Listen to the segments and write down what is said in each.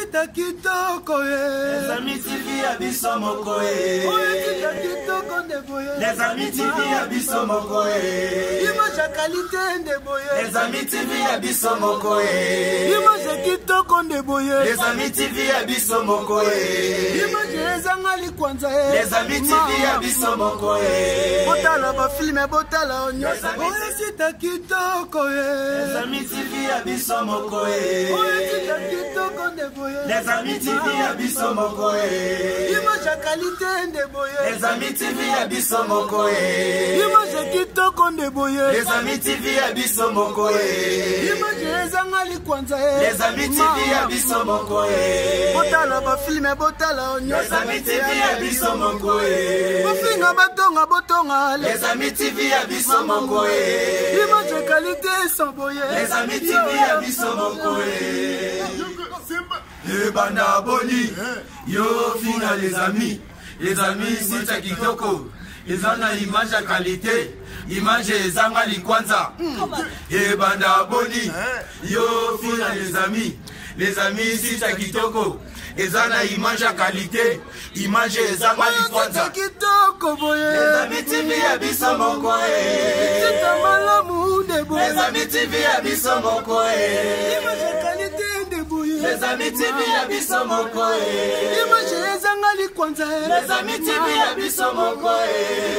sita kitoko Les amis TV abiso moko sita kitoko ndeboye. Les amis TV abiso moko Image ya qualité ndeboye. Les amis TV abiso moko Image kitoko ndeboye. Les amis TV abiso moko Image ezanga likwanza Les amis TV abiso moko botala ba filme botala onyosa. Sita kitoko Les amis TV abiso moko sita kitoko ndeboye. Les amis TV abiso moko Image ya qualité ndeboye. Les amis TV abiso moko Image kitoko ndeboye. Les amis TV abiso moko Image ezanga likwanza Les amis TV abiso moko botala ba filme botala onyosa. Les amis TV abiso moko bofinga batonga botonga. Les amis TV abiso moko Image ya qualité sans boye. Les amis TV abiso moko banda boni yo fina les amis sita kitoko ezana image ya qualité image ezanga likwanza banda boni yo fina les amis sita kitoko ezana image ya qualité image ezanga likwanza kitoko boye. Les amis TV abiso moko Sita malamu ndeboye. Les amis TV abiso moko Image ya qualité ndeboye. Les amis TV abiso moko Image ezanga likwanza Les amis TV abiso moko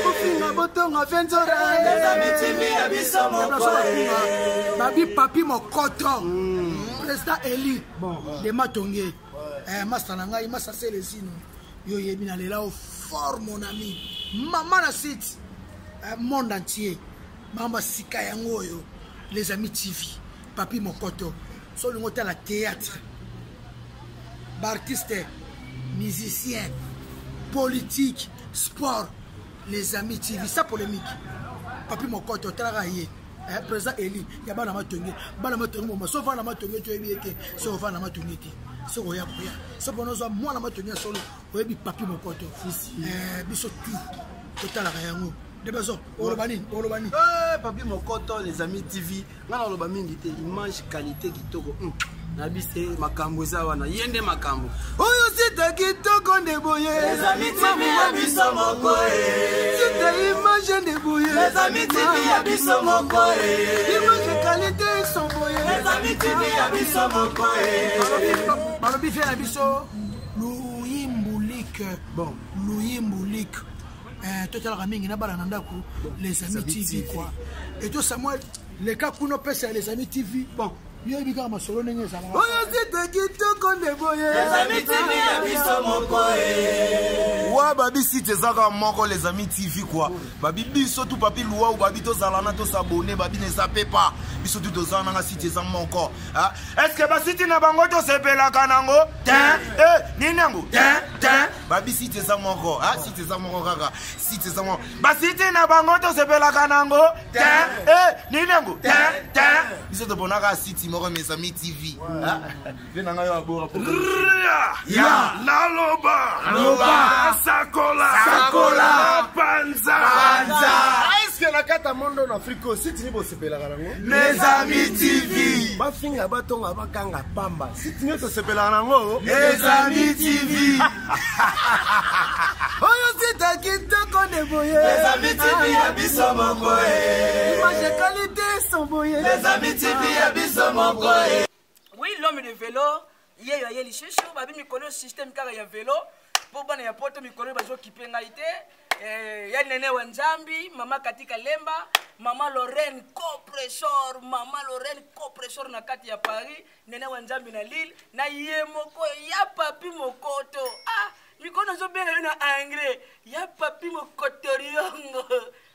bofinga botonga venzora. Les amis TV abiso moko babi papi mokoto. Président Eli de Matonge. Master nangai masa selesino. Yo yebi na lela au fort mon ami. Maman na site monde entier. Mama sika yango yo. Les amis TV. Papi mokoto. So le la théâtre. Artiste, musicien, politique, sport. Les amis TV. Ça polémique. Papi mokoto travailler. Président Eli, il y a bana matonge. Bana matonge mo so va na matonge to yebi eke. So va na matonge te. So oya boya. So bonozo moi na matonge solo. Oyebi papi mokoto. Biso tout. Total yango. De besoin. Olobani. Papi mokoto les amis TV. Ngana oloba mingi te image qualité kitoko. Nabise makambo za wana yende makambo. Oyo sita kitoko ndeboye. Les amis TV abiso moko Sita image ndeboye. Les amis TV abiso moko Image qualité sans boye. Les amis TV abiso moko Balobi fait abiso Louis Mboulik. Bon, Louis Mboulik. Total ramingi na bala nandaku les amis TV quoi. Et toi Samuel, les cas kuno pesa les amis TV. Bon, yo bika masolo nenge sala. Oyo sita kitoko ndeboye. Les amis TV abiso moko Wa babi site zaka moko les amis TV quoi. Babi biso tout papi loi ou babi to zalana to s'abonner babi ne sape pas. Biso tout dozana na site za moko. Est-ce que ba site na bango to sepela kanango? Ninango. Babi site za moko. Site za moko kaka. Site za moko. Ba site na bango to sepela kanango? Ninango. Biso to bonaka site moko mes amis TV. Venanga yo abora pour. Ya Naloba. Sakola Panza. Est-ce que la carte monde en Afrique aussi tu ne sais pas Les amis TV. Ba finga batonga bakanga pamba. Si tu ne sais pas nango. Les amis TV. Oyo sita kitoko ndeboye. Les amis TV abiso moko Image qualité sans boye. Les amis TV abiso moko Oui, l'homme de vélo, il y a les chichou, babi mi connaît le système car il y a vélo. Pour bana ya poto mi connaît bazo qui penalité. Ya nene wanzambi, mama katika lemba, mama Lorraine Copressor na kati ya Paris, nene wanzambi na Lille, na yemoko ya papi mokoto. Mi connaît zo bien na anglais, ya papi mokotoriongo.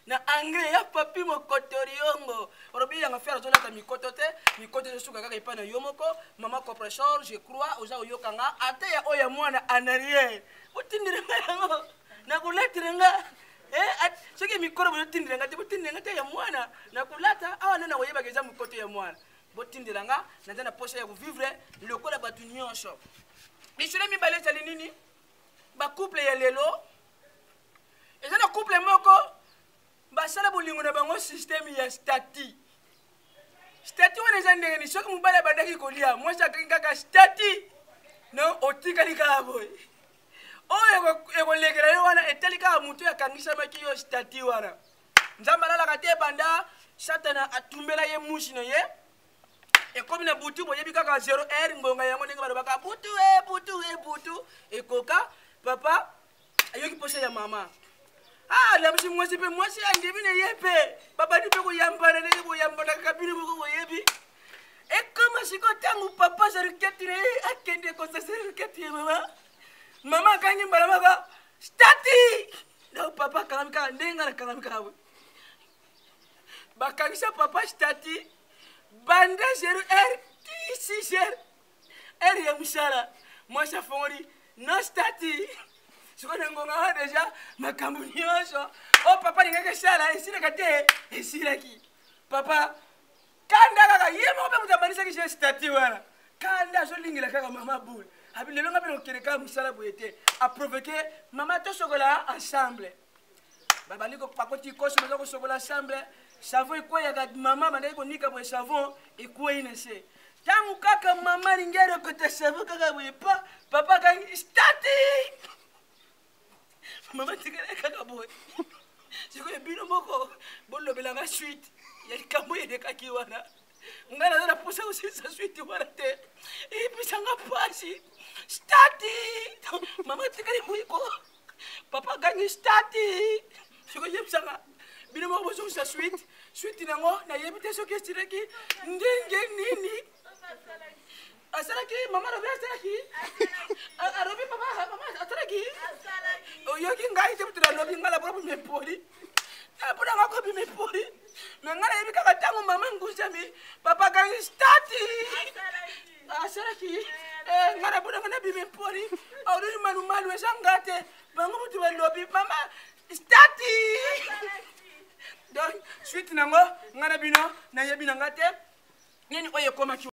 Na anglais ya papi mokotoriongo. Orobi ya ngafera zo lata mikoto te suka kaka ipana yomoko, mama Copressor, je crois oza oyokanga, ate ya oya mwana en arrière. Otindirenga yango. Na kuletenga soki mikoro botindirenga te botindirenga te ya mwana na kulata awa nana oyeba keza mikoto ya mwana botindiranga na tena poche ya vivre lokola batu nyonso bisule mi balé tali nini ba couple ya lelo ezana couple moko basala bolingo na bango système ya stati wana eza ndenge ni soki mobali abandaki kolia mwasi akaki kaka stati na otikali kaka boye oyo ekolekela yo wana etali kaka motu akangisamaki yo stati wana nzambe alalaka te banda satana atumbela ye mushi na ye ekomi na butu boyebi kaka 0 ngonga yango ndenge balobaka butu ekoka papa ayoki posa ya mama lamsi mwasi mpe mwasi andebi na ye mpe babandi mpe koyambana ndenge boyambana kabini moko boyebi ekoma siko ntango papa zariketi na ye akende kosasa riketi ya mama akangi mbala maka stati na papa akangami kaka ndenge nakangami kaka we bakangisa papa stati banda 0 6 ya mosala mwasi afongoli no stati sikoyo ngonga wa deja makambo nyonso o papa lingaki esala esilaka te esilaki papa kanda kaka ye moko mpe moto abanisaki je stati wana kanda azolingela kaka mama bule abi lelo nga mpe okende kaka mosala boye te aprovoke mama tosokola ensemble babandi bakoti koso baza kosokola ensemble savon ekweyaka mama bandaki konika boye savon ekweyi na se ntango kaka mama lingeri okota savon kaka boye papa kangi stati mama tikala kaka boye sikoyo bino moko bolobelanga suite ya likambo elekaki wana ngai naza na posa kosilisa suite wana te episanga pasi stati mama tikali boyeko papa kangi stati sikoyo yebisanga bino moko bozokisa suite nango nayebi te soki esilaki ndenge nini asalaki mama alobi asalaki alobi mama asalaki oyoki ngai te mutu nalobi ngai labona bimepoli mpona nga ko bimepoli me ngai nayebi kaka ntango mama ngusami papa kangi stati asalaki ngai nabona nga na bimepoli aololi malumalu eza nga te bango mutu balobi mama stati donc suite nango ngai na bino nayebi na nga te nini oyo ekomaki